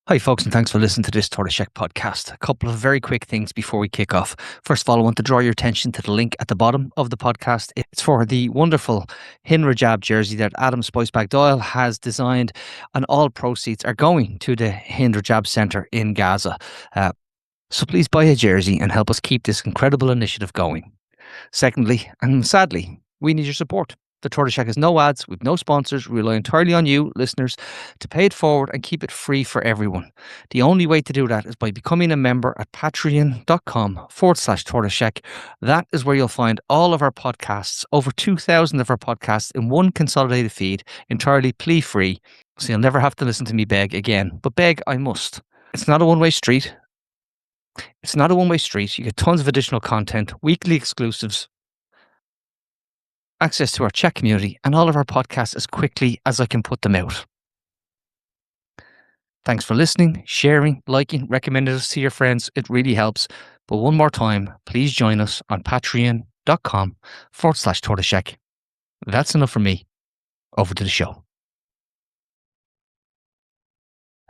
Hi, folks, and thanks for listening to this Tortoise podcast. A couple of very quick things before we kick off. First of all, I want to draw your attention to the link at the bottom of the podcast. It's for the wonderful Hinrajab jersey that Adam Spicebag Doyle has designed, and all proceeds are going to the Hinrajab Centre in Gaza. So please buy a jersey and help us keep this incredible initiative going. Secondly, and sadly, we need your support. The Tortoise Shack has no ads, we've no sponsors, we rely entirely on you, listeners, to pay it forward and keep it free for everyone. The only way to do that is by becoming a member at patreon.com/Tortoise Shack. That is where you'll find all of our podcasts, over 2,000 of our podcasts in one consolidated feed, entirely plea free. So you'll never have to listen to me beg again. But beg, I must. It's not a one-way street. It's not a one-way street. You get tons of additional content, weekly exclusives, access to our chat community, and all of our podcasts as quickly as I can put them out. Thanks for listening, sharing, liking, recommending us to your friends. It really helps. But one more time, please join us on patreon.com/Tortoise Shack. That's enough from me. Over to the show.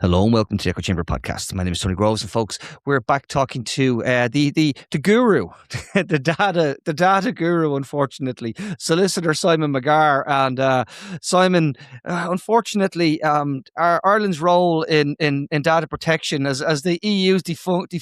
Hello and welcome to the Echo Chamber Podcast. My name is Tony Groves, and folks, we're back talking to the guru, the data guru, unfortunately, Solicitor Simon McGarr. And Simon, unfortunately, Ireland's role in data protection as the EU's default de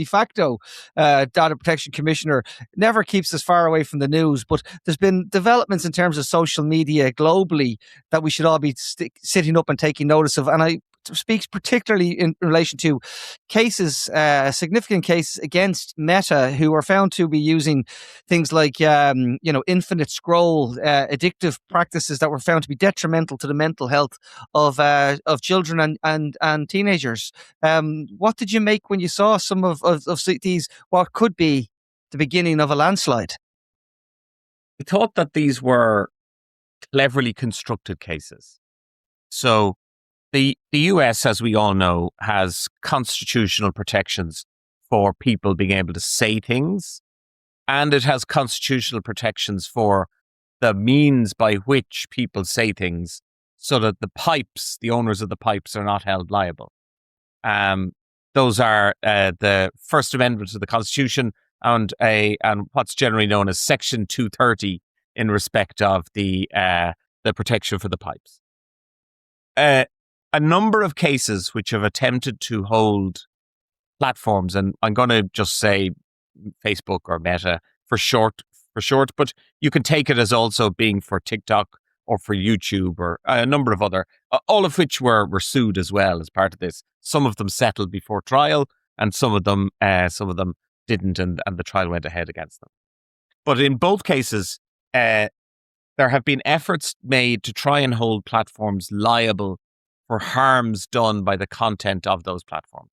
facto data protection commissioner never keeps us far away from the news. But there's been developments in terms of social media globally that we should all be sitting up and taking notice of. And I speaks particularly in relation to cases, significant cases against Meta, who are found to be using things like, infinite scroll, addictive practices that were found to be detrimental to the mental health of children and teenagers. What did you make when you saw some of these, what could be the beginning of a landslide? I thought that these were cleverly constructed cases. So the US, as we all know, has constitutional protections for people being able to say things, and it has constitutional protections for the means by which people say things, so that the owners of the pipes, are not held liable. Those are the First Amendment to the Constitution and what's generally known as Section 230 in respect of the protection for the pipes. A number of cases which have attempted to hold platforms, and I'm going to just say Facebook or Meta for short, but you can take it as also being for TikTok or for YouTube or a number of other, all of which were sued as well as part of this. Some of them settled before trial, and some of them didn't, and the trial went ahead against them. But in both cases, there have been efforts made to try and hold platforms liable for harms done by the content of those platforms.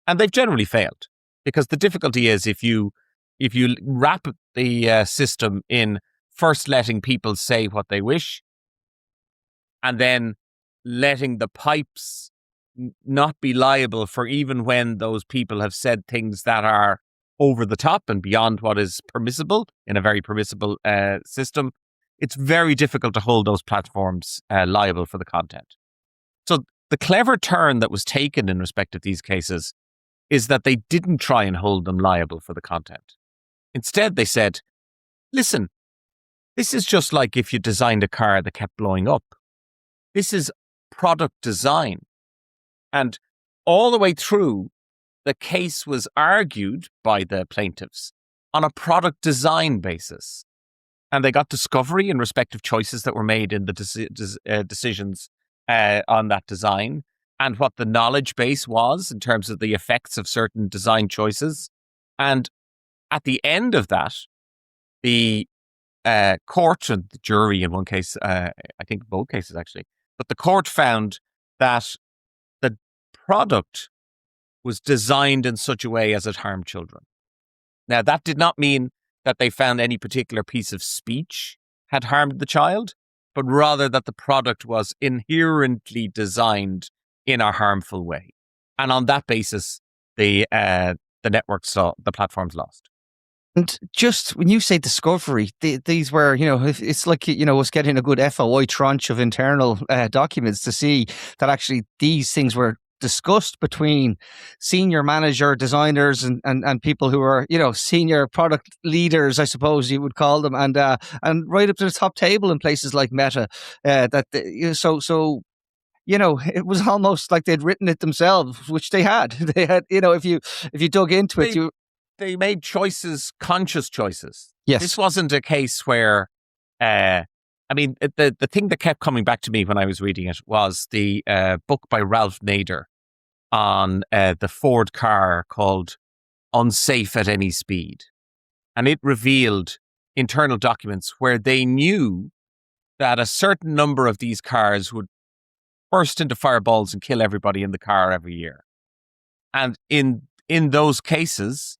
And they've generally failed, because the difficulty is if you wrap the system in first letting people say what they wish, and then letting the pipes not be liable for even when those people have said things that are over the top and beyond what is permissible in a very permissible system, it's very difficult to hold those platforms liable for the content. So the clever turn that was taken in respect of these cases is that they didn't try and hold them liable for the content. Instead, they said, listen, this is just like if you designed a car that kept blowing up. This is product design. And all the way through, the case was argued by the plaintiffs on a product design basis. And they got discovery in respect of choices that were made in the decisions on that design, and what the knowledge base was in terms of the effects of certain design choices. And at the end of that, the court and the jury in one case, I think both cases actually, but the court found that the product was designed in such a way as it harmed children. Now, that did not mean that they found any particular piece of speech had harmed the child, but rather that the product was inherently designed in a harmful way. And on that basis, the platforms lost. And just when you say discovery, these were, it's like, us getting a good FOI tranche of internal documents to see that actually these things were discussed between senior manager designers and people who are, senior product leaders, I suppose you would call them, and right up to the top table in places like Meta. It was almost like they'd written it themselves, which they had. They had, if you dug into it, they made choices, conscious choices. Yes. This wasn't a case where, the thing that kept coming back to me when I was reading it was the book by Ralph Nader on the Ford car called Unsafe at Any Speed. And it revealed internal documents where they knew that a certain number of these cars would burst into fireballs and kill everybody in the car every year. And in those cases,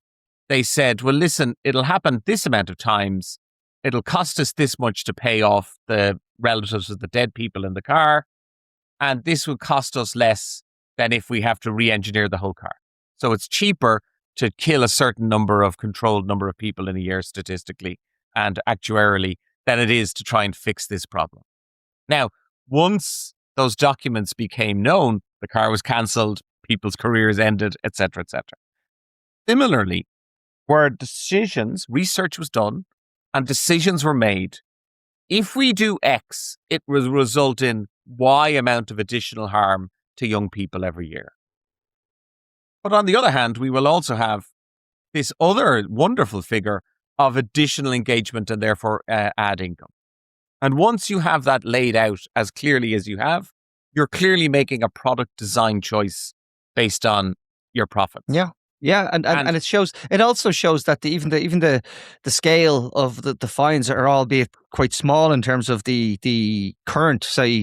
they said, well, listen, it'll happen this amount of times. It'll cost us this much to pay off the relatives of the dead people in the car. And this will cost us less than if we have to re-engineer the whole car. So it's cheaper to kill a certain controlled number of people in a year statistically and actuarially than it is to try and fix this problem. Now, once those documents became known, the car was cancelled, people's careers ended, etc., etc. Similarly, where research was done, and decisions were made, if we do X, it will result in Y amount of additional harm to young people every year. But on the other hand, we will also have this other wonderful figure of additional engagement and therefore ad income. And once you have that laid out as clearly as you have, you're clearly making a product design choice based on your profits. Yeah, and it shows. It also shows that even the scale of the fines are, albeit quite small in terms of the current, say,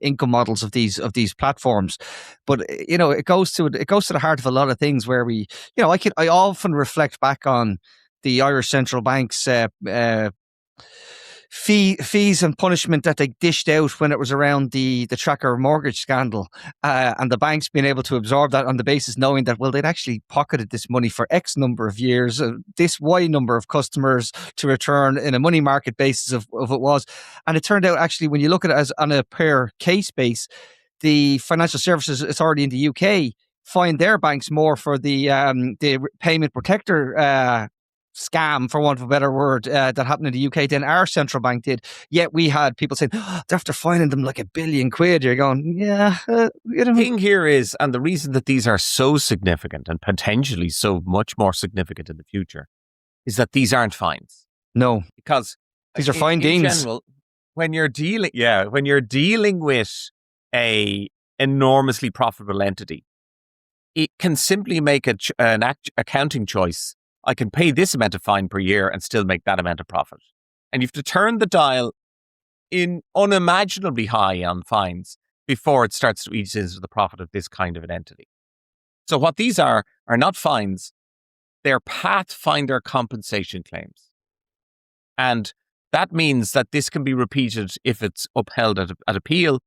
income models of these platforms. But it goes to the heart of a lot of things where I often reflect back on the Irish Central Bank's fees and punishment that they dished out when it was around the tracker mortgage scandal, and the banks being able to absorb that on the basis knowing that, well, they'd actually pocketed this money for X number of years, this Y number of customers to return in a money market basis of it was. And it turned out, actually, when you look at it as on a per case base, the Financial Services Authority in the UK fined their banks more for the payment protector scam, for want of a better word, that happened in the UK than our central bank did. Yet we had people saying, they're after fining them like £1 billion. You're going, The thing here is, and the reason that these are so significant and potentially so much more significant in the future, is that these aren't fines. No, because these are findings. In general, when you're dealing with a enormously profitable entity, it can simply make an accounting choice. I can pay this amount of fine per year and still make that amount of profit. And you have to turn the dial in unimaginably high on fines before it starts to ease into the profit of this kind of an entity. So what these are not fines, they're pathfinder compensation claims. And that means that this can be repeated if it's upheld at appeal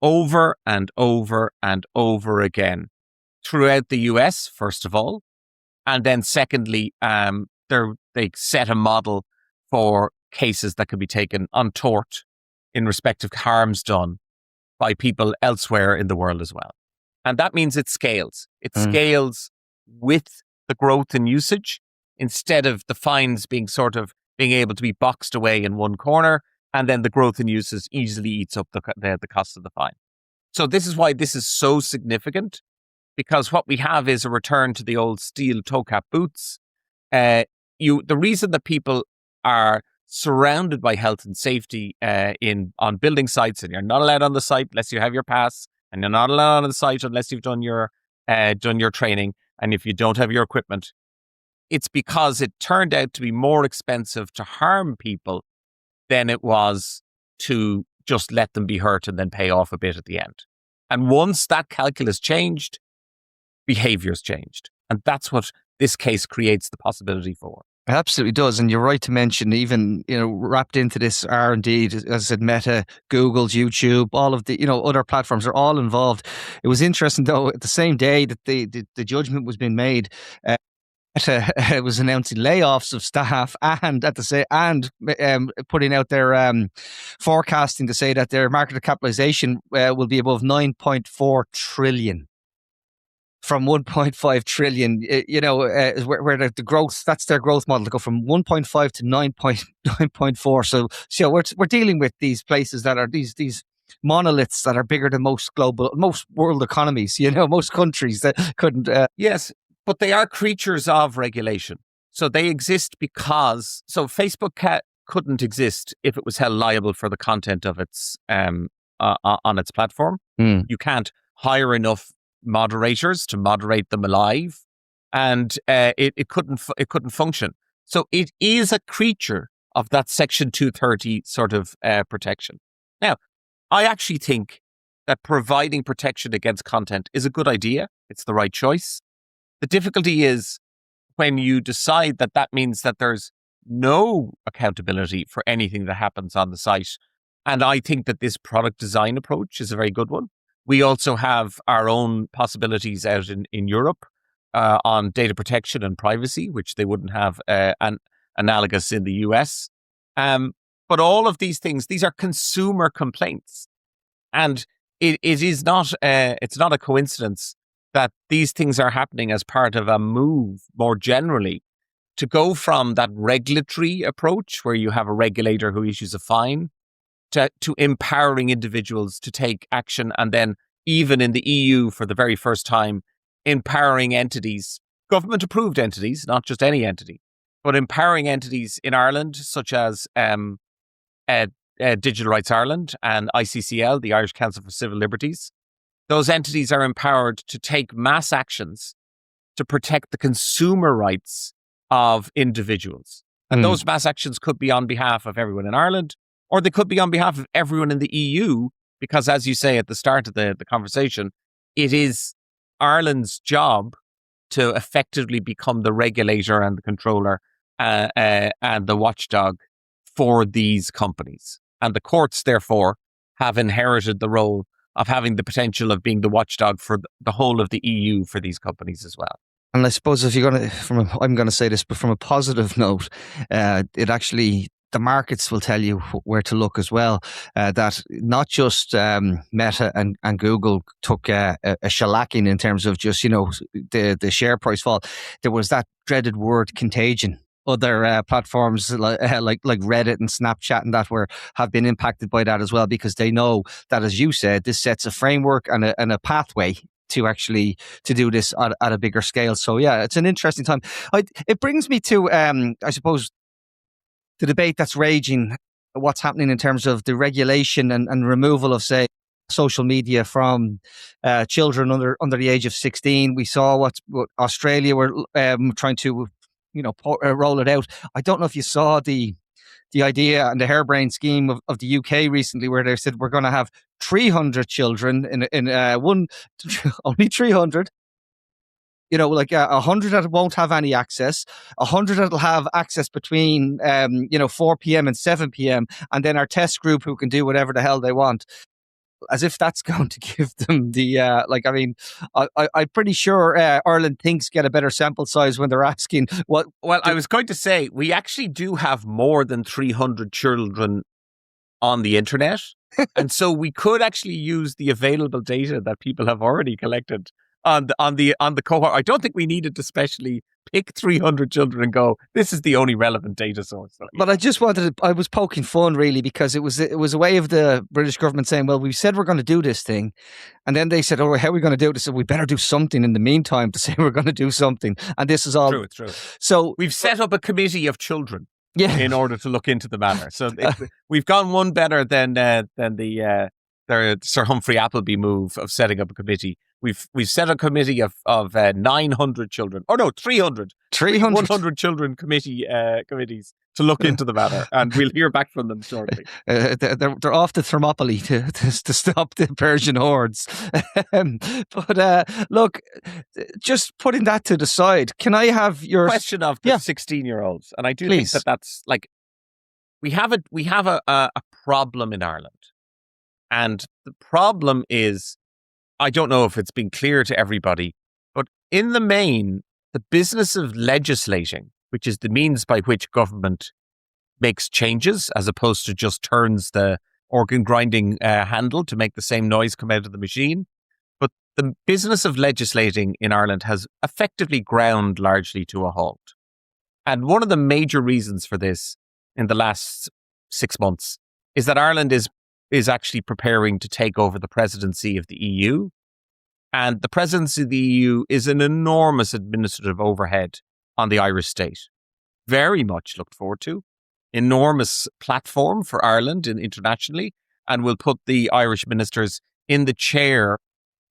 over and over and over again throughout the US, first of all. And then secondly, they set a model for cases that can be taken on tort in respect of harms done by people elsewhere in the world as well. And that means it scales. It scales with the growth in usage instead of the fines being able to be boxed away in one corner, and then the growth in usage easily eats up the cost of the fine. So this is why this is so significant, because what we have is a return to the old steel toe cap boots. The reason that people are surrounded by health and safety on building sites, and you're not allowed on the site unless you have your pass, and you're not allowed on the site unless you've done your training, and if you don't have your equipment, it's because it turned out to be more expensive to harm people than it was to just let them be hurt and then pay off a bit at the end. And once that calculus changed, behaviors changed. And that's what this case creates the possibility for. It absolutely does. And you're right to mention, even, wrapped into this are indeed, as I said, Meta, Google, YouTube, all of the, other platforms are all involved. It was interesting, though, at the same day that the judgment was being made, it was announcing layoffs of staff and putting out their forecasting to say that their market capitalization will be above 9.4 trillion. from 1.5 trillion, where the growth, that's their growth model, to go from 1.5 to 9.4. So we're dealing with these places that are these monoliths that are bigger than most world economies, most countries that couldn't. Yes, but they are creatures of regulation. So they exist because, so Facebook couldn't exist if it was held liable for the content of its on its platform. You can't hire enough moderators to moderate them alive, and it couldn't function. So it is a creature of that Section 230 sort of protection. Now, I actually think that providing protection against content is a good idea. It's the right choice. The difficulty is when you decide that that means that there's no accountability for anything that happens on the site. And I think that this product design approach is a very good one. We also have our own possibilities out in Europe on data protection and privacy, which they wouldn't have analogous in the US. But all of these things, these are consumer complaints. And it is not, it's not a coincidence that these things are happening as part of a move more generally to go from that regulatory approach where you have a regulator who issues a fine to empowering individuals to take action. And then even in the EU for the very first time, empowering entities, government approved entities, not just any entity, but empowering entities in Ireland, such as Digital Rights Ireland and ICCL, the Irish Council for Civil Liberties. Those entities are empowered to take mass actions to protect the consumer rights of individuals. And those mass actions could be on behalf of everyone in Ireland, or they could be on behalf of everyone in the EU, because as you say at the start of the conversation, it is Ireland's job to effectively become the regulator and the controller and the watchdog for these companies. And the courts, therefore, have inherited the role of having the potential of being the watchdog for the whole of the EU for these companies as well. And I suppose if you're going to, I'm going to say this, but from a positive note, it actually, the markets will tell you where to look as well. That not just Meta and Google took a shellacking in terms of just, the share price fall. There was that dreaded word contagion. Other platforms like Reddit and Snapchat and that have been impacted by that as well, because they know that, as you said, this sets a framework and a pathway to do this at a bigger scale. So yeah, it's an interesting time. It brings me to, I suppose, the debate that's raging, what's happening in terms of the regulation and removal of, say, social media from children under the age of 16. We saw what Australia were trying to roll it out. I don't know if you saw the idea and the harebrained scheme of the UK recently, where they said we're going to have 300 children in one, only 300. 100 that won't have any access, 100 that'll have access between 4 p.m. and 7 p.m. and then our test group who can do whatever the hell they want. As if that's going to give them the I'm pretty sure Ireland thinks get a better sample size when they're asking what. Well, I was going to say we actually do have more than 300 children on the internet, and so we could actually use the available data that people have already collected on the cohort. I don't think we needed to specially pick 300 children and go, this is the only relevant data source. But I was poking fun really, because it was a way of the British government saying, well, we said we're going to do this thing. And then they said, oh, how are we going to do it? They said, we better do something in the meantime to say we're going to do something. And this is all. True. So we've set up a committee of children in order to look into the matter. So we've gone one better than the Sir Humphrey Appleby move of setting up a committee. We've set a committee of 900 children. Oh no, 300. 100 children committees to look into the matter, and we'll hear back from them shortly. They're off to Thermopylae to stop the Persian hordes. But look, just putting that to the side, can I have your question of the 16-year-olds? And I do think that's like we have a problem in Ireland, and the problem is, I don't know if it's been clear to everybody, but in the main, the business of legislating, which is the means by which government makes changes as opposed to just turns the organ grinding handle to make the same noise come out of the machine. But the business of legislating in Ireland has effectively ground largely to a halt. And one of the major reasons for this in the last 6 months is that Ireland is actually preparing to take over the presidency of the EU. And the presidency of the EU is an enormous administrative overhead on the Irish state. Very much looked forward to. Enormous platform for Ireland internationally, and will put the Irish ministers in the chair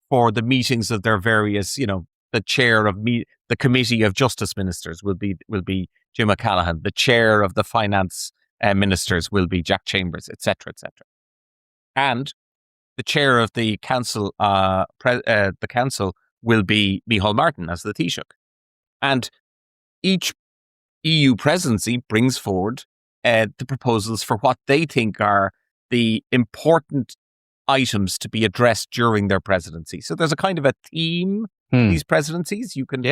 for the meetings of their various, the chair of the Committee of Justice Ministers will be Jim O'Callaghan. The chair of the Finance Ministers will be Jack Chambers, etc., etc. And the chair of the council, will be Micheál Martin as the Taoiseach. And each EU presidency brings forward the proposals for what they think are the important items to be addressed during their presidency. So there's a kind of a theme. These presidencies, you can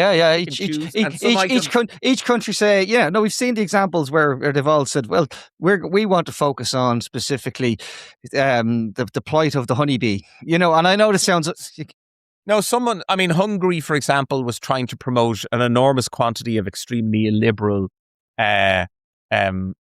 each country say, we've seen the examples where they've all said, well, we want to focus on specifically the plight of the honeybee, and I know this sounds. No, Hungary, for example, was trying to promote an enormous quantity of extremely illiberal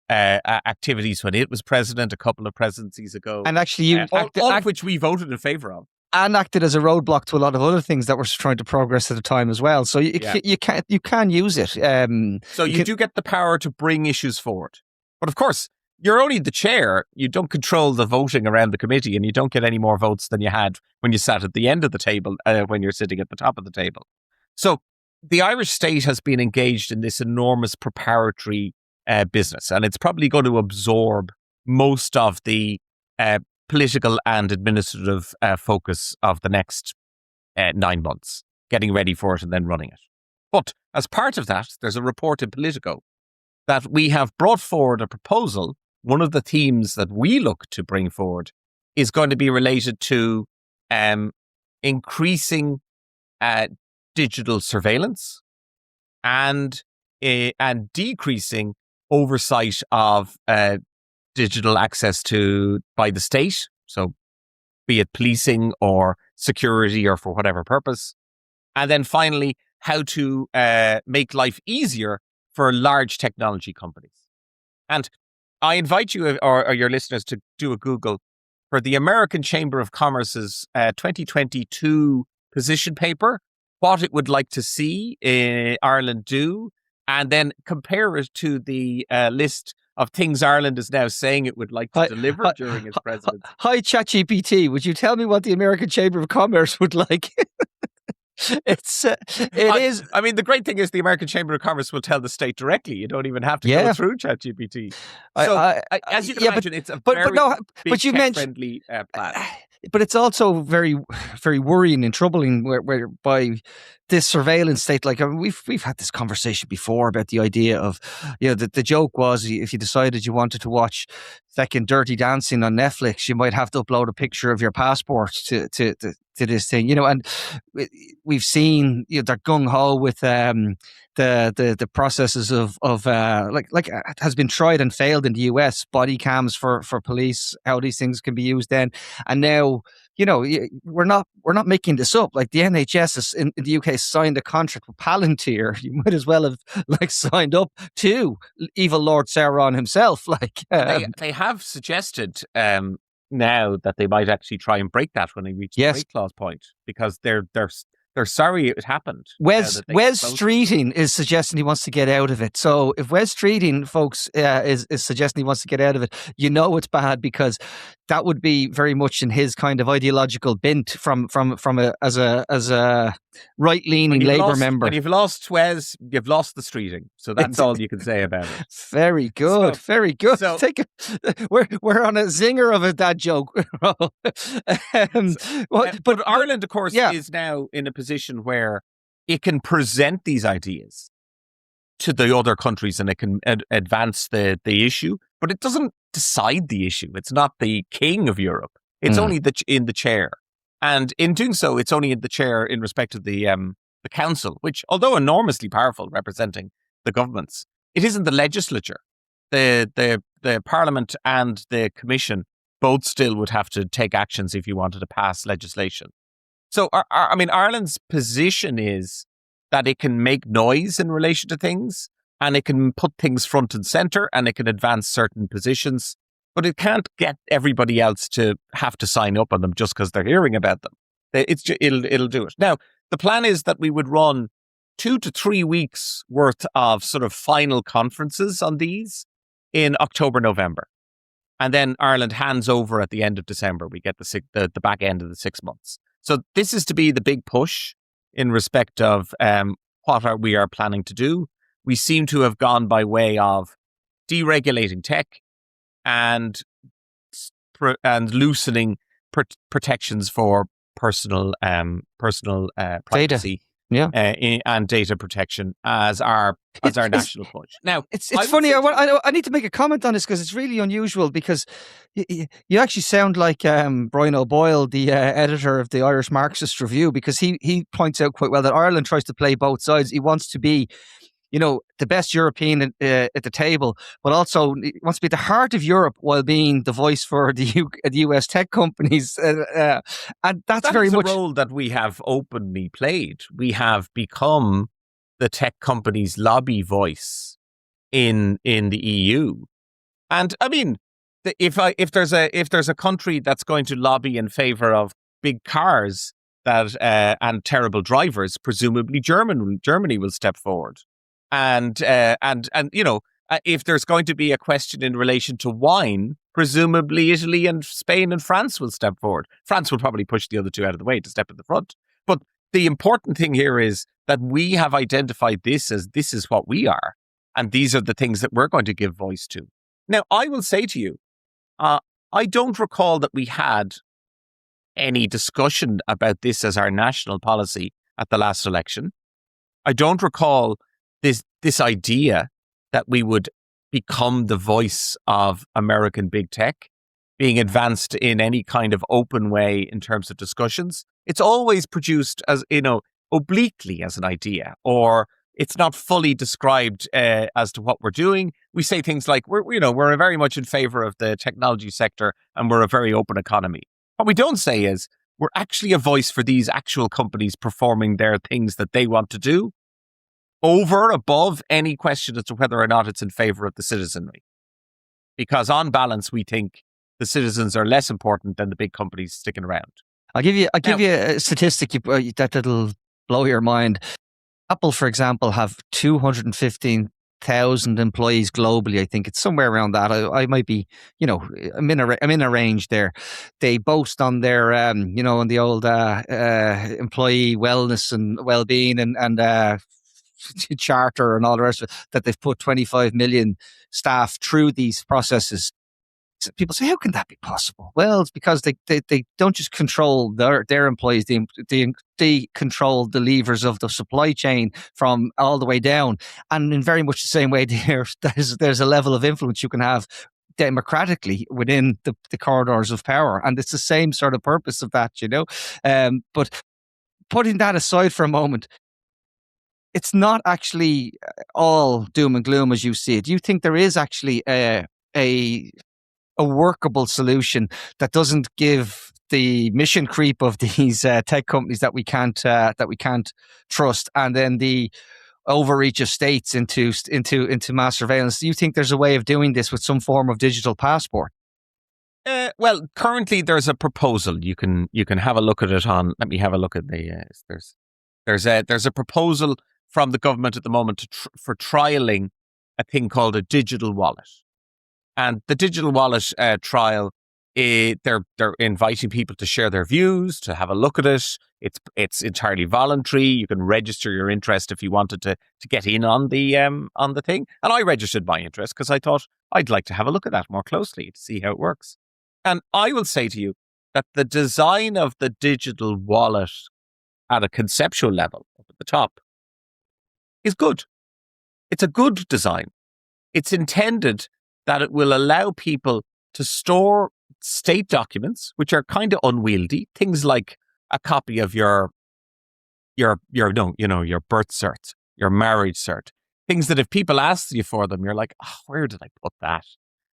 activities when it was president a couple of presidencies ago, and actually, all of which we voted in favour of. And acted as a roadblock to a lot of other things that were trying to progress at the time as well. So you can use it. So you do get the power to bring issues forward. But of course, you're only the chair. You don't control the voting around the committee, and you don't get any more votes than you had when you sat at the end of the table, when you're sitting at the top of the table. So the Irish state has been engaged in this enormous preparatory business, and it's probably going to absorb most of the political and administrative focus of the next 9 months, getting ready for it and then running it. But as part of that, there's a report in Politico that we have brought forward a proposal. One of the themes that we look to bring forward is going to be related to increasing digital surveillance and decreasing oversight of digital access by the state, so be it policing or security or for whatever purpose. And then finally, how to make life easier for large technology companies. And I invite you or your listeners to do a Google for the American Chamber of Commerce's 2022 position paper, what it would like to see Ireland do, and then compare it to the list of things Ireland is now saying it would like to deliver during its presidency. Hi, ChatGPT, would you tell me what the American Chamber of Commerce would like? The great thing is the American Chamber of Commerce will tell the state directly. You don't even have to go through ChatGPT. So, as you can imagine, it's a very big tech-friendly plan. But it's also very, very worrying and troubling whereby this surveillance state, we've had this conversation before about the idea of, the joke was if you decided you wanted to watch second Dirty Dancing on Netflix, you might have to upload a picture of your passport to this thing, and we've seen, they're gung ho with the processes of has been tried and failed in the US, body cams for police, how these things can be used then. And now, we're not making this up. Like the NHS in the UK signed a contract with Palantir. You might as well have signed up to evil Lord Sauron himself. They have suggested now that they might actually try and break that when they reach the break clause point, because they're sorry it happened. Wes Streeting is suggesting he wants to get out of it. So if Wes Streeting, folks, is suggesting he wants to get out of it, it's bad, because that would be very much in his kind of ideological bent from as a right-leaning Labour member. When you've lost Wes, you've lost the Streeting. So that's all you can say about it. Very good, very good. So, we're on a zinger of a dad joke. But Ireland, of course, is now in a position where it can present these ideas to the other countries and it can advance the issue, but it doesn't decide the issue. It's not the king of Europe. It's only in the chair. And in doing so, it's only in the chair in respect of the council, which, although enormously powerful, representing the governments, it isn't the legislature. The Parliament and the Commission both still would have to take actions if you wanted to pass legislation. So, I mean, Ireland's position is that it can make noise in relation to things, and it can put things front and center, and it can advance certain positions, but it can't get everybody else to have to sign up on them just because they're hearing about them. It'll do it. Now, the plan is that we would run 2 to 3 weeks worth of sort of final conferences on these in October, November. And then Ireland hands over at the end of December. We get the back end of the 6 months. So this is to be the big push in respect of what we are planning to do. We seem to have gone by way of deregulating tech and loosening protections for personal privacy. Yeah. And data protection as our national push. Now, it's funny. I need to make a comment on this because it's really unusual. Because you actually sound like Brian O'Boyle, the editor of the Irish Marxist Review, because he points out quite well that Ireland tries to play both sides. He wants to be, the best European at the table, but also wants to be at the heart of Europe while being the voice for the US tech companies. And that's very much a role that we have openly played. We have become the tech companies' lobby voice in the EU. And I mean, if there's a country that's going to lobby in favor of big cars and terrible drivers, presumably Germany will step forward. And if there's going to be a question in relation to wine, presumably Italy and Spain and France will step forward. France will probably push the other two out of the way to step in the front. But the important thing here is that we have identified this is what we are. And these are the things that we're going to give voice to. Now, I will say to you, I don't recall that we had any discussion about this as our national policy at the last election. I don't recall this idea that we would become the voice of American big tech being advanced in any kind of open way in terms of discussions. It's always produced as, obliquely as an idea, or it's not fully described as to what we're doing. We say things like we're very much in favor of the technology sector and we're a very open economy. What we don't say is we're actually a voice for these actual companies performing their things that they want to do, above any question as to whether or not it's in favor of the citizenry. Because on balance, we think the citizens are less important than the big companies sticking around. I'll give you a statistic that'll blow your mind. Apple, for example, have 215,000 employees globally. I think it's somewhere around that. I might be, I'm in a range there. They boast on their, on the old employee wellness and well-being and charter and all the rest of it, that they've put 25 million staff through these processes. People say, how can that be possible? Well, it's because they don't just control their employees, they control the levers of the supply chain from all the way down. And in very much the same way, there's a level of influence you can have democratically within the corridors of power. And it's the same sort of purpose of that, But putting that aside for a moment, it's not actually all doom and gloom as you see it. Do you think there is actually a workable solution that doesn't give the mission creep of these tech companies that we can't trust, and then the overreach of states into mass surveillance? Do you think there's a way of doing this with some form of digital passport? Well, currently there's a proposal. You can have a look at it on. Let me have a look at the. There's a proposal from the government at the moment for trialing a thing called a digital wallet. And the digital wallet trial, they're inviting people to share their views, to have a look at it. It's entirely voluntary. You can register your interest if you wanted to get in on the thing. And I registered my interest because I thought I'd like to have a look at that more closely to see how it works. And I will say to you that the design of the digital wallet at a conceptual level up at the top is good. It's a good design. It's intended that it will allow people to store state documents, which are kind of unwieldy, things like a copy of your birth cert, your marriage cert, things that if people ask you for them, you're like, oh, where did I put that?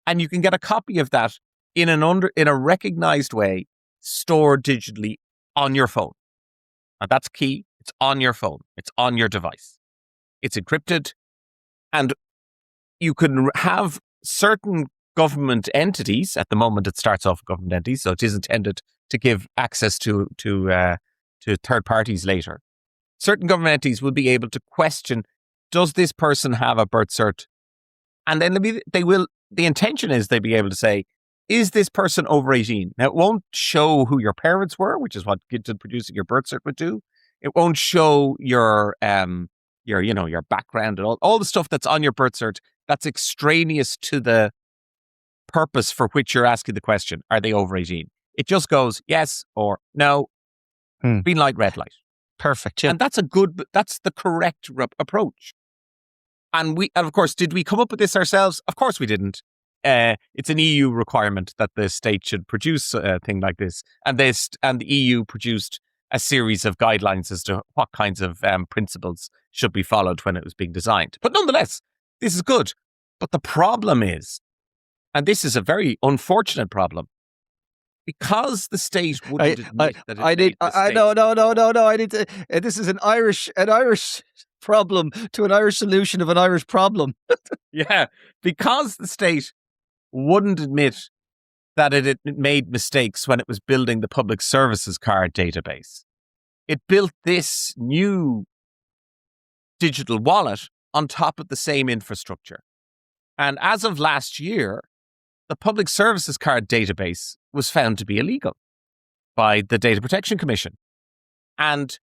And you can get a copy of that in a recognized way, stored digitally on your phone. And that's key. It's on your phone. It's on your device. It's encrypted. And you can have certain government entities. At the moment, it starts off with government entities, so it is intended to give access to third parties later. Certain government entities will be able to question, does this person have a birth cert? And then they will. The intention is they'll be able to say, is this person over 18? Now, it won't show who your parents were, which is what producing your birth cert would do. It won't show your background and all the stuff that's on your birth cert that's extraneous to the purpose for which you're asking the question. Are they over 18? It just goes yes or no. Green light, red light. Perfect. Yeah. And that's the correct approach. And of course, did we come up with this ourselves? Of course we didn't. It's an EU requirement that the state should produce a thing like this. And the EU produced a series of guidelines as to what kinds of principles should be followed when it was being designed. But nonetheless, this is good. But the problem is, and this is a very unfortunate problem, because the state wouldn't admit that it made mistakes. No. I need to. This is an Irish problem to an Irish solution of an Irish problem. Yeah, because the state wouldn't admit that it made mistakes when it was building the public services card database. It built this new digital wallet on top of the same infrastructure. And as of last year, the public services card database was found to be illegal by the Data Protection Commission. And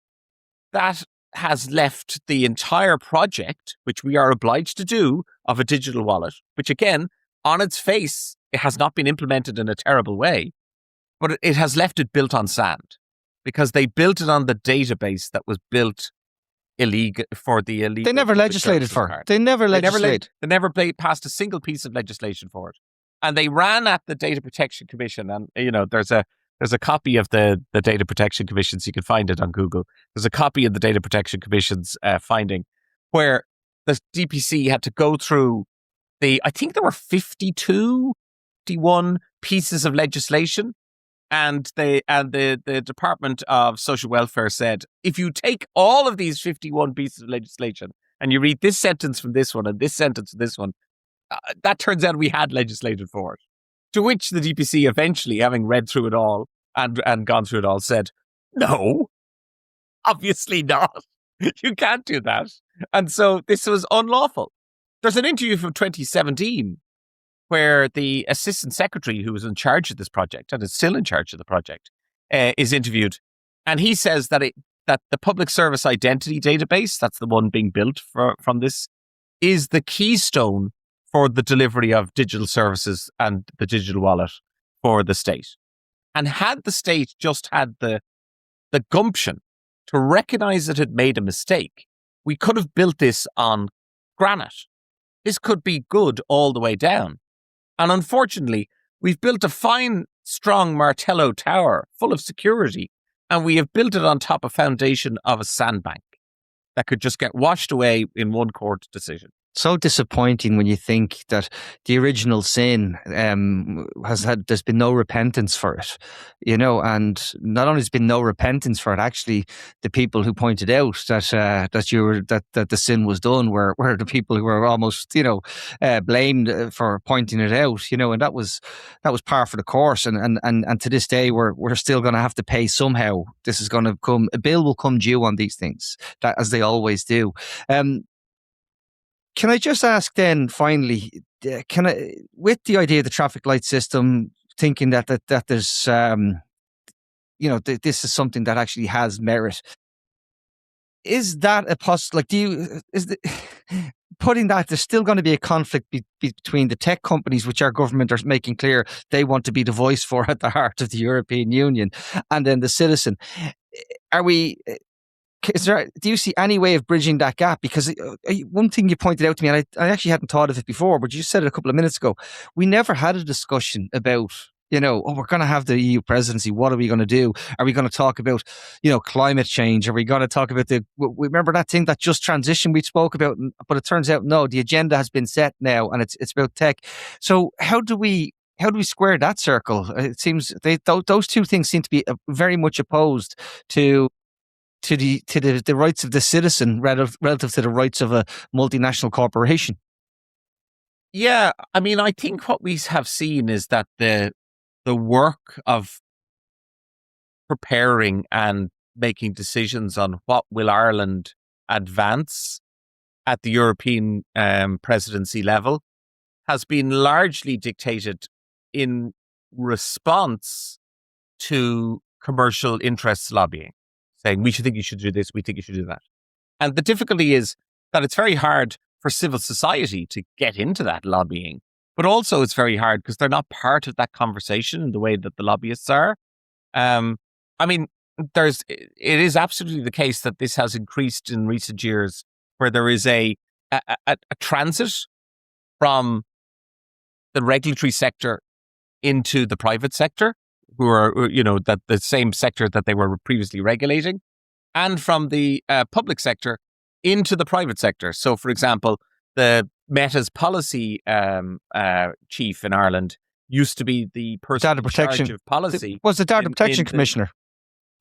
that has left the entire project, which we are obliged to do, of a digital wallet, which again, on its face, it has not been implemented in a terrible way, but it has left it built on sand because they built it on the database that was built illegal for the illegal. They never legislated for it. They never passed a single piece of legislation for it. And they ran at the Data Protection Commission, and there's a copy of the Data Protection Commission, so you can find it on Google. There's a copy of the Data Protection Commission's finding where the DPC had to go through I think there were 51 pieces of legislation, and the Department of Social Welfare said, if you take all of these 51 pieces of legislation and you read this sentence from this one and this sentence from this one, that turns out we had legislated for it. To which the DPC eventually, having read through it all and gone through it all, said, no, obviously not. You can't do that. And so this was unlawful. There's an interview from 2017 where the assistant secretary who was in charge of this project, and is still in charge of the project, is interviewed. And he says that the public service identity database, that's the one being built from this, is the keystone for the delivery of digital services and the digital wallet for the state. And had the state just had the gumption to recognize that it made a mistake, we could have built this on granite. This could be good all the way down. And unfortunately, we've built a fine, strong Martello tower full of security, and we have built it on top of a foundation of a sandbank that could just get washed away in one court decision. So disappointing when you think that the original sin there's been no repentance for it, and not only has been no repentance for it, actually the people who pointed out that the sin was done were the people who were almost blamed for pointing it out, and that was par for the course, and to this day we're still going to have to pay somehow. This is going to come, a bill will come due on these things, that as they always do. Can I just ask then, finally, with the idea of the traffic light system, thinking that there's, this is something that actually has merit, is that a putting that there's still going to be a conflict between the tech companies, which our government are making clear they want to be the voice for at the heart of the European Union, and then the citizen? Do you see any way of bridging that gap? Because one thing you pointed out to me, and I actually hadn't thought of it before, but you said it a couple of minutes ago, we never had a discussion about, we're going to have the EU presidency. What are we going to do? Are we going to talk about, climate change? Are we going to talk about remember that thing, that just transition we spoke about? But it turns out, no, the agenda has been set now, and it's about tech. So how do we square that circle? It seems those two things seem to be very much opposed to the rights of the citizen relative to the rights of a multinational corporation. Yeah, I mean, I think what we have seen is that the work of preparing and making decisions on what will Ireland advance at the European presidency level has been largely dictated in response to commercial interests lobbying, saying we think you should do this, we think you should do that. And the difficulty is that it's very hard for civil society to get into that lobbying, but also it's very hard because they're not part of that conversation in the way that the lobbyists are. I mean, it is absolutely the case that this has increased in recent years, where there is a transit from the regulatory sector into the private sector, who are, that the same sector that they were previously regulating, and from the public sector into the private sector. So, for example, the Meta's policy chief in Ireland used to be the person in charge of policy. Was the Data Protection Commissioner?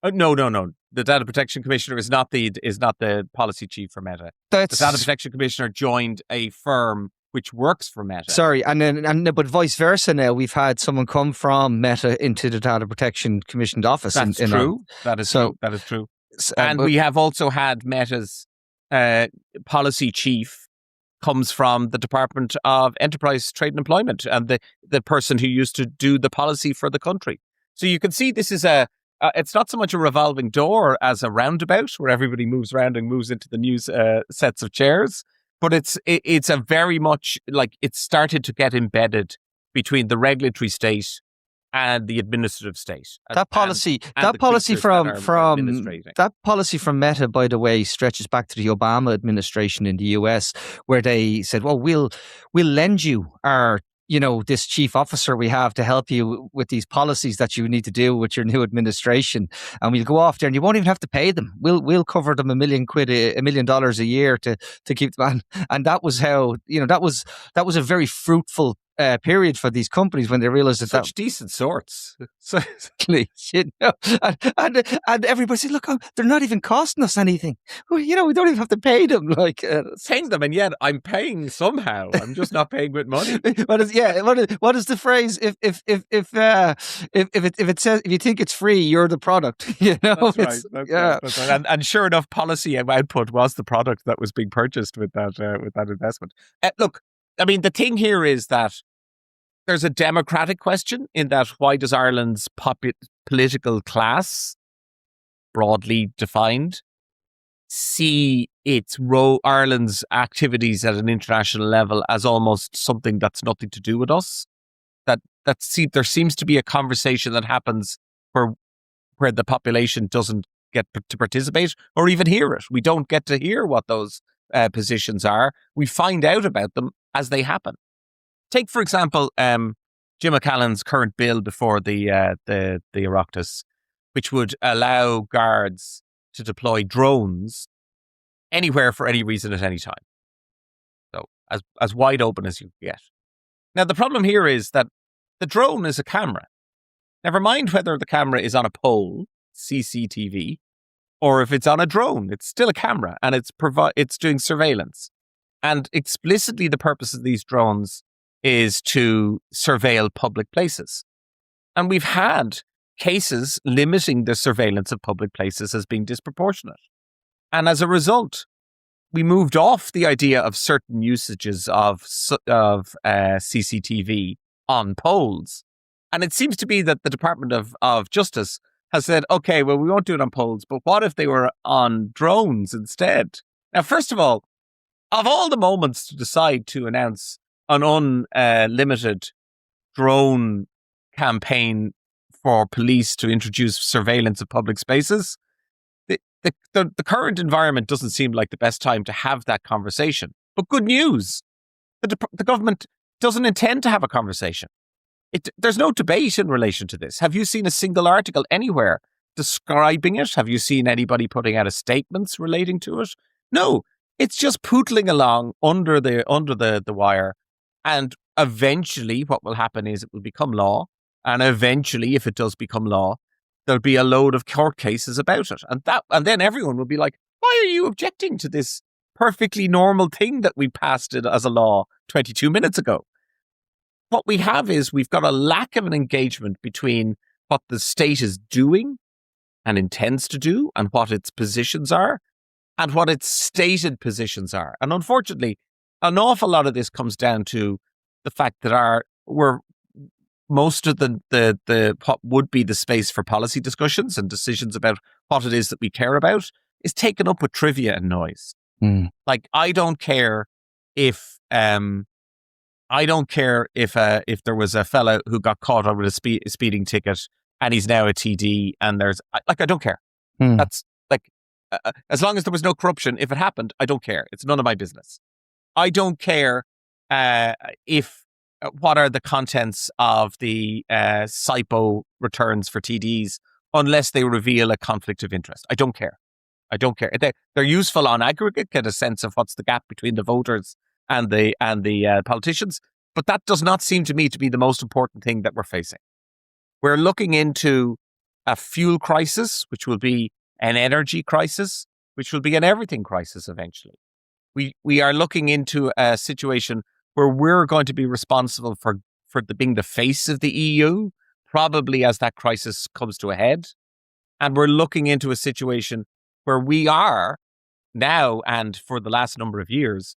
No. The Data Protection Commissioner is not the policy chief for Meta. The Data Protection Commissioner joined a firm which works for Meta. Sorry, but vice versa now. We've had someone come from Meta into the Data Protection Commissioned office. That's true. That is true. And we have also had Meta's policy chief comes from the Department of Enterprise, Trade and Employment, and the person who used to do the policy for the country. So you can see this is it's not so much a revolving door as a roundabout where everybody moves around and moves into the new sets of chairs. But it's a very much like it's started to get embedded between the regulatory state and the administrative state. That policy from Meta, by the way, stretches back to the Obama administration in the US, where they said, "Well, we'll lend you our this chief officer we have to help you with these policies that you need to do with your new administration, and we'll go off there and you won't even have to pay them. We'll cover them $1 million a year to keep them." And that was how that was a very fruitful period for these companies when they realized that such decent sorts. And everybody said, "Look, they're not even costing us anything. We don't even have to pay them. Paying them, and yet I'm paying somehow. I'm just not paying with money." What is the phrase? If it says, if you think it's free, you're the product. That's right. That's right. And sure enough, policy output was the product that was being purchased with that investment. Look, I mean, the thing here is that there's a democratic question in that why does Ireland's political class, broadly defined, see Ireland's activities at an international level as almost something that's nothing to do with us? There seems to be a conversation that happens where the population doesn't get to participate or even hear it. We don't get to hear what those positions are. We find out about them as they happen. Take, for example, Jim McCallan's current bill before the Oireachtas, which would allow guards to deploy drones anywhere for any reason at any time. So as wide open as you get. Now, the problem here is that the drone is a camera. Never mind whether the camera is on a pole, CCTV, or if it's on a drone, it's still a camera and it's doing surveillance. And explicitly, the purpose of these drones is to surveil public places. And we've had cases limiting the surveillance of public places as being disproportionate. And as a result, we moved off the idea of certain usages of CCTV on poles. And it seems to be that the Department of Justice has said, okay, well, we won't do it on poles, but what if they were on drones instead? Now, first of all the moments to decide to announce an unlimited drone campaign for police to introduce surveillance of public spaces, the current environment doesn't seem like the best time to have that conversation. But good news, the government doesn't intend to have a conversation. There's no debate in relation to this. Have you seen a single article anywhere describing it? Have you seen anybody putting out statements relating to it? No, it's just pootling along under the wire. And eventually what will happen is it will become law. And eventually, if it does become law, there'll be a load of court cases about it. And then everyone will be like, why are you objecting to this perfectly normal thing that we passed it as a law 22 minutes ago? What we have is we've got a lack of an engagement between what the state is doing and intends to do and what its positions are and what its stated positions are. And unfortunately, an awful lot of this comes down to the fact that most of the what would be the space for policy discussions and decisions about what it is that we care about is taken up with trivia and noise. Like, I don't care if if there was a fella who got caught up with a speeding ticket and he's now a TD and I don't care. That's like, as long as there was no corruption, if it happened, I don't care. It's none of my business. I don't care what are the contents of the SIPO returns for TDs unless they reveal a conflict of interest. I don't care. They're useful on aggregate, get a sense of what's the gap between the voters and the politicians, but that does not seem to me to be the most important thing that we're facing. We're looking into a fuel crisis, which will be an energy crisis, which will be an everything crisis eventually. We are looking into a situation where we're going to be responsible for being the face of the EU, probably as that crisis comes to a head. And we're looking into a situation where we are now, and for the last number of years,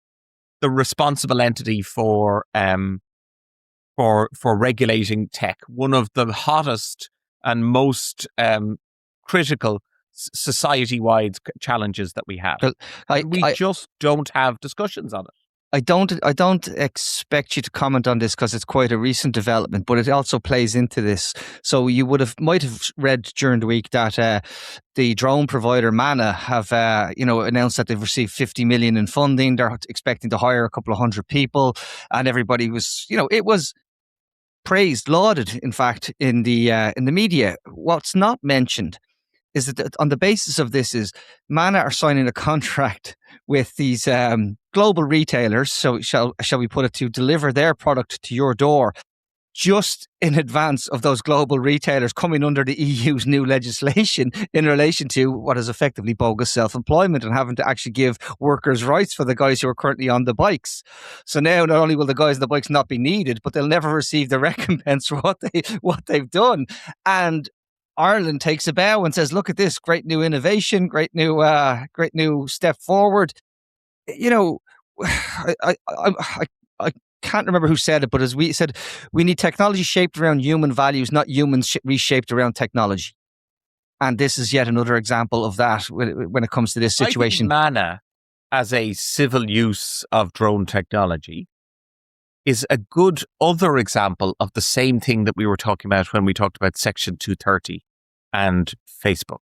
the responsible entity for regulating tech, one of the hottest and most critical society-wide challenges that we have. We just don't have discussions on it. I don't expect you to comment on this because it's quite a recent development, but it also plays into this. So you might have read during the week that the drone provider Mana have announced that they've received 50 million in funding. They're expecting to hire a couple of hundred people, and everybody was, it was praised, lauded, in fact, in the media. What's not mentioned is that on the basis of this is Mana are signing a contract with these global retailers, so shall we put it, to deliver their product to your door just in advance of those global retailers coming under the EU's new legislation in relation to what is effectively bogus self-employment and having to actually give workers' rights for the guys who are currently on the bikes. So now not only will the guys on the bikes not be needed, but they'll never receive the recompense for what they've done. And Ireland takes a bow and says, look at this great new innovation, great new step forward. I can't remember who said it, but as we said, we need technology shaped around human values, not humans reshaped around technology. And this is yet another example of that when it comes to this situation. I think Mana, as a civil use of drone technology, is a good other example of the same thing that we were talking about when we talked about Section 230 and Facebook.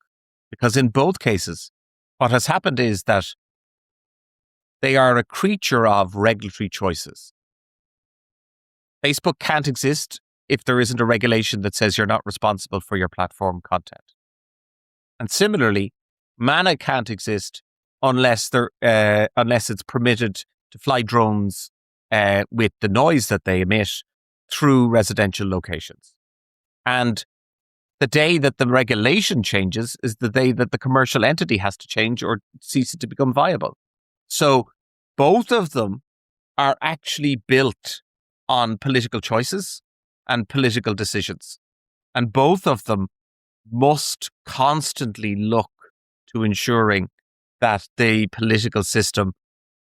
Because in both cases, what has happened is that they are a creature of regulatory choices. Facebook can't exist if there isn't a regulation that says you're not responsible for your platform content. And similarly, Mana can't exist unless it's permitted to fly drones with the noise that they emit through residential locations. And the day that the regulation changes is the day that the commercial entity has to change or cease to become viable. So both of them are actually built on political choices and political decisions. And both of them must constantly look to ensuring that the political system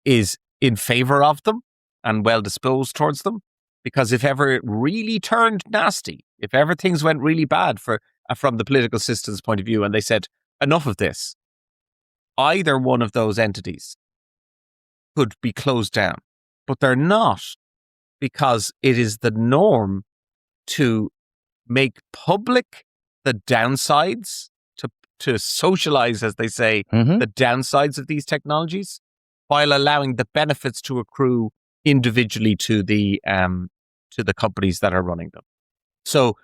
is in favor of them and well disposed towards them. Because if ever it really turned nasty, if ever things went really bad from the political system's point of view and they said, enough of this, either one of those entities could be closed down. But they're not, because it is the norm to make public the downsides, to socialize, as they say, the downsides of these technologies, while allowing the benefits to accrue individually to the companies that are running them. So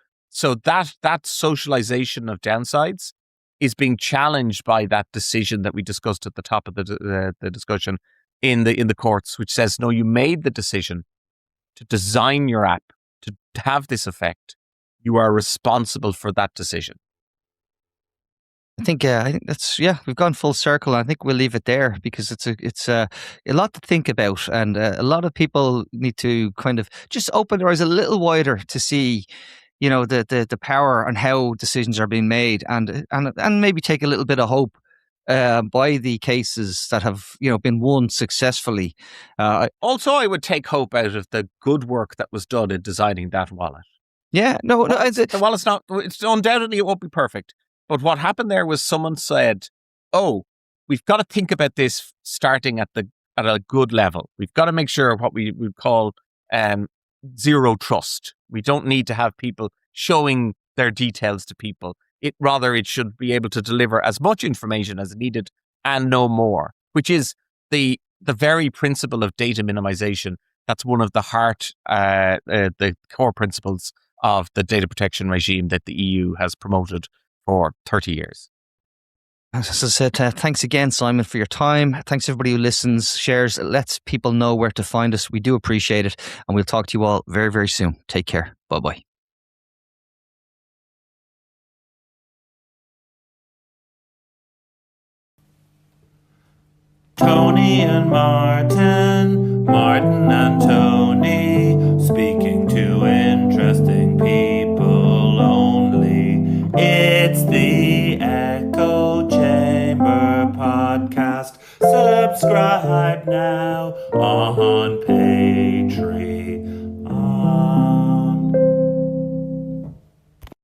that socialization of downsides is being challenged by that decision that we discussed at the top of the discussion in the courts, which says, no, you made the decision to design your app to have this effect. You are responsible for that decision. I think that's we've gone full circle. I think we'll leave it there because it's a lot to think about, and a lot of people need to kind of just open their eyes a little wider to see, the power and how decisions are being made, and maybe take a little bit of hope by the cases that have been won successfully. Also, I would take hope out of the good work that was done in designing that wallet. Yeah, no, the wallet's not. It's undoubtedly it won't be perfect. But what happened there was someone said, "Oh, we've got to think about this starting at a good level. We've got to make sure what we would call zero trust. We don't need to have people showing their details to people. It should be able to deliver as much information as needed and no more, which is the very principle of data minimization. That's one of the the core principles of the data protection regime that the EU has promoted for 30 years. As I said, thanks again, Simon, for your time. Thanks everybody who listens, shares, lets people know where to find us. We do appreciate it. And we'll talk to you all very, very soon. Take care. Bye-bye. Tony and Martin and Tony, speaking to interesting people only. It's the Echo Chamber Podcast. Subscribe now on Patreon.